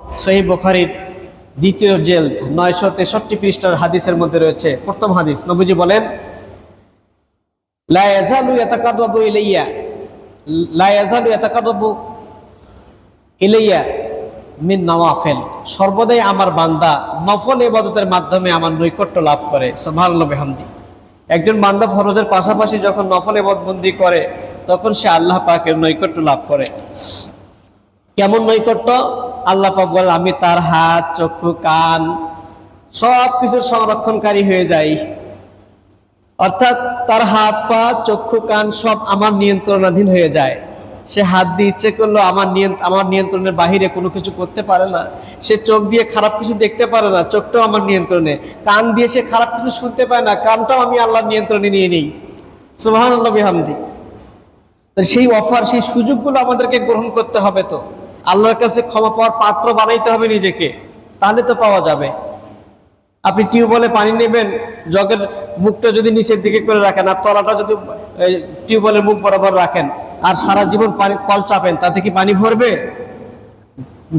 সহিহ বুখারীর দ্বিতীয় জেলদ 963 পৃষ্ঠার হাদিসের মধ্যে রয়েছে প্রথম হাদিস। নবীজি বলেন, লা ইয়াজালু ইয়াতাকাররাবু ইলাইয়া লা ইয়াজালু ইয়াতাকাররাবু ইলাইয়া মিন নওয়াফিল, সর্বদাই আমার বান্দা নফল ইবাদতের মাধ্যমে আমার নৈকট্য লাভ করে। সুবহানাল্লাহ বিহামদি। একজন বান্দা ফরজের পাশাপাশি যখন নফল ইবাদতবন্দি করে তখন সে আল্লাহ পাকের নৈকট্য লাভ করে। কেমন নৈকট্য? আল্লাহ পাক বলেন, আমি তার হাত, চক্ষু, কান সব কিছুর সংরক্ষণকারী হয়ে যাই। অর্থাৎ তার হাত, পা, চক্ষু, কান সব আমার নিয়ন্ত্রণাধীন হয়ে যায়। সে হাত দিয়ে ইচ্ছে করলো আমার নিয়ন্ত্রণের বাহিরে কোনো কিছু করতে পারে না। সে চোখ দিয়ে খারাপ কিছু দেখতে পারে না, চোখটাও আমার নিয়ন্ত্রণে। কান দিয়ে সে খারাপ কিছু শুনতে পায় না, কানটাও আমি আল্লাহর নিয়ন্ত্রণে নিয়ে নিই। সুবহানাল্লাহ বিহামদি। সেই অফার, সেই সুযোগগুলো আমাদেরকে গ্রহণ করতে হবে। তো আল্লাহর কাছে ক্ষমা পাওয়ার পাত্র বানাইতে হবে নিজেকে, তাহলে তো পাওয়া যাবে। আপনি টিউবওয়েলে পানি নেবেন, জগের মুখটা যদি নিচের দিকে করে রাখেন আর তলাটা যদি টিউবওয়েলের মুখ বরাবর রাখেন আর সারা জীবন পানি কল চাপেন, তাতে কি পানি ভরবে?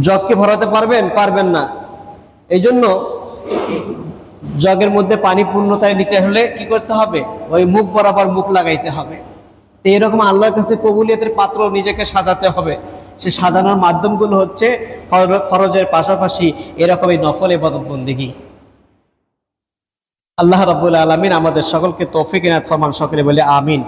জগকে ভরাতে পারবেন? পারবেন না। এই জন্য জগের মধ্যে পানি পূর্ণতায় নিতে হলে কি করতে হবে? ওই মুখ বরাবর মুখ লাগাইতে হবে। তো এরকম আল্লাহর কাছে কবুলিয়তের পাত্র নিজেকে সাজাতে হবে। সে সাজানোর মাধ্যমগুলো হচ্ছে ফরজের পাশাপাশি এরকম এই নফল ইবাদত বন্দেগী। আল্লাহ রাব্বুল আলামিন আমাদের সকলকে তৌফিক ইনায়াত ফরমান। সকলে বলে আমিন।